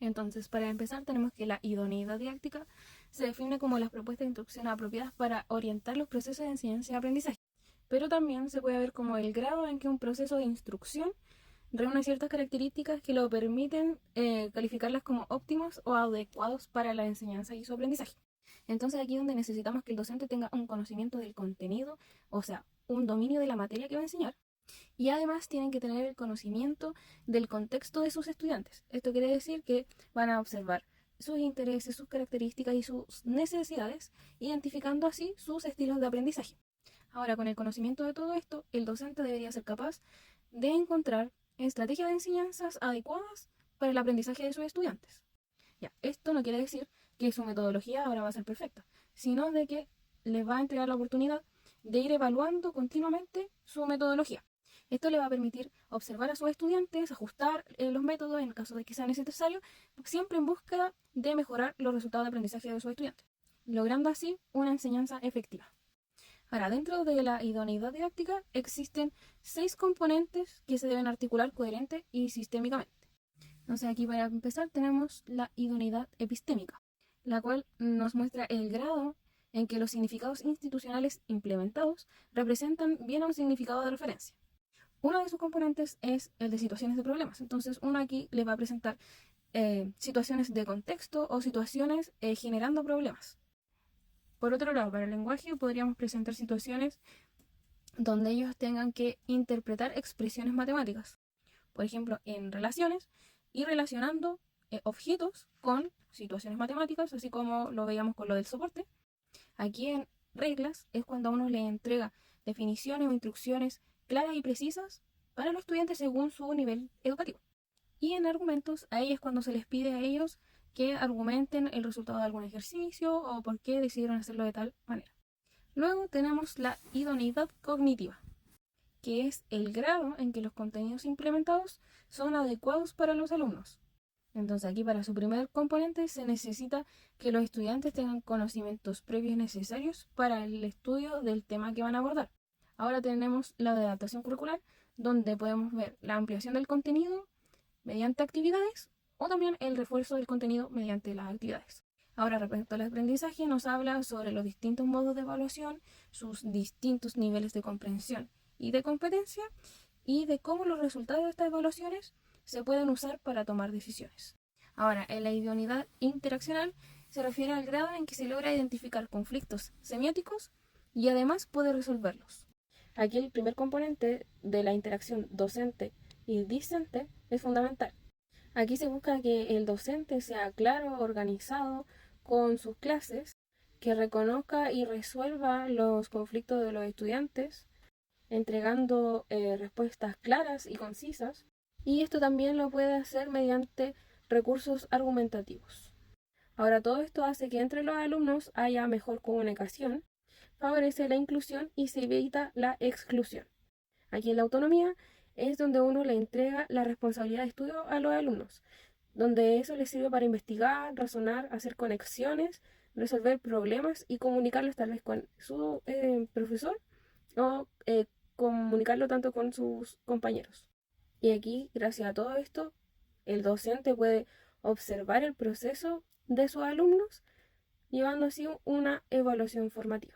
Entonces, para empezar, tenemos que la idoneidad didáctica se define como las propuestas de instrucción apropiadas para orientar los procesos de enseñanza y aprendizaje, pero también se puede ver como el grado en que un proceso de instrucción reúne ciertas características que lo permiten calificarlas como óptimos o adecuados para la enseñanza y su aprendizaje. Entonces aquí es donde necesitamos que el docente tenga un conocimiento del contenido, o sea, un dominio de la materia que va a enseñar, y además tienen que tener el conocimiento del contexto de sus estudiantes. Esto quiere decir que van a observar sus intereses, sus características y sus necesidades, identificando así sus estilos de aprendizaje. Ahora, con el conocimiento de todo esto, el docente debería ser capaz de encontrar estrategias de enseñanzas adecuadas para el aprendizaje de sus estudiantes. Ya, esto no quiere decir que su metodología ahora va a ser perfecta, sino de que les va a entregar la oportunidad de ir evaluando continuamente su metodología. Esto le va a permitir observar a sus estudiantes, ajustar los métodos en caso de que sea necesario, siempre en búsqueda de mejorar los resultados de aprendizaje de sus estudiantes, logrando así una enseñanza efectiva. Ahora, dentro de la idoneidad didáctica existen 6 componentes que se deben articular coherente y sistémicamente. Entonces aquí para empezar tenemos la idoneidad epistémica, la cual nos muestra el grado en que los significados institucionales implementados representan bien a un significado de referencia. Uno de sus componentes es el de situaciones de problemas. Entonces uno aquí le va a presentar situaciones de contexto o situaciones generando problemas. Por otro lado, para el lenguaje podríamos presentar situaciones donde ellos tengan que interpretar expresiones matemáticas, por ejemplo, en relaciones y relacionando objetos con situaciones matemáticas, así como lo veíamos con lo del soporte. Aquí en reglas es cuando a uno le entrega definiciones o instrucciones claras y precisas para los estudiantes según su nivel educativo. Y en argumentos, ahí es cuando se les pide a ellos que argumenten el resultado de algún ejercicio o por qué decidieron hacerlo de tal manera. Luego tenemos la idoneidad cognitiva, que es el grado en que los contenidos implementados son adecuados para los alumnos. Entonces aquí para su primer componente se necesita que los estudiantes tengan conocimientos previos necesarios para el estudio del tema que van a abordar. Ahora tenemos la de adaptación curricular, donde podemos ver la ampliación del contenido mediante actividades o también el refuerzo del contenido mediante las actividades. Ahora, respecto al aprendizaje, nos habla sobre los distintos modos de evaluación, sus distintos niveles de comprensión y de competencia, y de cómo los resultados de estas evaluaciones se pueden usar para tomar decisiones. Ahora, en la idoneidad interaccional se refiere al grado en que se logra identificar conflictos semióticos y además puede resolverlos. Aquí el primer componente de la interacción docente y discente es fundamental. Aquí se busca que el docente sea claro, organizado con sus clases, que reconozca y resuelva los conflictos de los estudiantes, entregando respuestas claras y concisas, y esto también lo puede hacer mediante recursos argumentativos. Ahora, todo esto hace que entre los alumnos haya mejor comunicación, favorece la inclusión y se evita la exclusión. Aquí en la autonomía es donde uno le entrega la responsabilidad de estudio a los alumnos, donde eso les sirve para investigar, razonar, hacer conexiones, resolver problemas y comunicarlos tal vez con su profesor o comunicarlo tanto con sus compañeros. Y aquí, gracias a todo esto, el docente puede observar el proceso de sus alumnos, llevando así una evaluación formativa.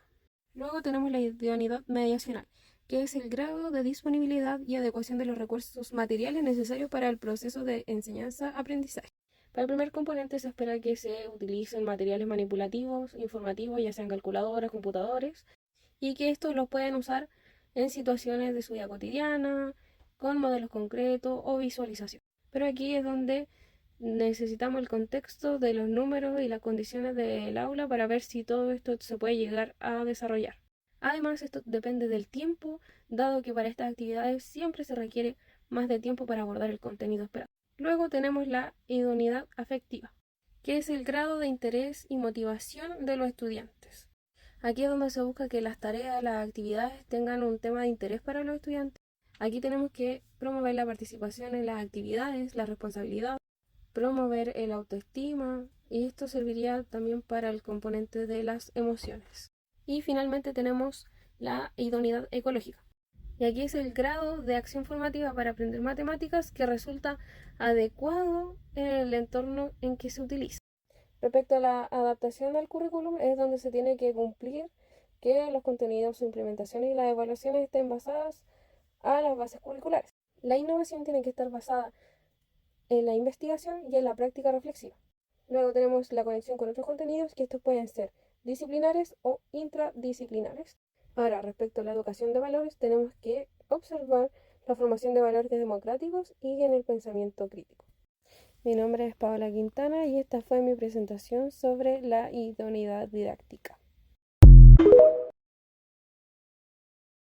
Luego tenemos la idoneidad mediacional, que es el grado de disponibilidad y adecuación de los recursos materiales necesarios para el proceso de enseñanza-aprendizaje. Para el primer componente se espera que se utilicen materiales manipulativos, informativos, ya sean calculadoras, computadores, y que estos los pueden usar en situaciones de su vida cotidiana, con modelos concretos o visualización. Pero aquí es donde necesitamos el contexto de los números y las condiciones del aula para ver si todo esto se puede llegar a desarrollar. Además, esto depende del tiempo, dado que para estas actividades siempre se requiere más de tiempo para abordar el contenido esperado. Luego tenemos la idoneidad afectiva, que es el grado de interés y motivación de los estudiantes. Aquí es donde se busca que las tareas, las actividades tengan un tema de interés para los estudiantes. Aquí tenemos que promover la participación en las actividades, la responsabilidad, promover el autoestima, y esto serviría también para el componente de las emociones. Y finalmente tenemos la idoneidad ecológica, Y aquí es el grado de acción formativa para aprender matemáticas que resulta adecuado en el entorno en que se utiliza. Respecto a la adaptación del currículum, es donde se tiene que cumplir que los contenidos, su implementación y las evaluaciones estén basadas a las bases curriculares. La innovación tiene que estar basada en la investigación y en la práctica reflexiva. Luego tenemos la conexión con otros contenidos, que estos pueden ser disciplinares o intradisciplinares. Ahora, respecto a la educación de valores, tenemos que observar la formación de valores democráticos y en el pensamiento crítico. Mi nombre es Paola Quintana y esta fue mi presentación sobre la idoneidad didáctica.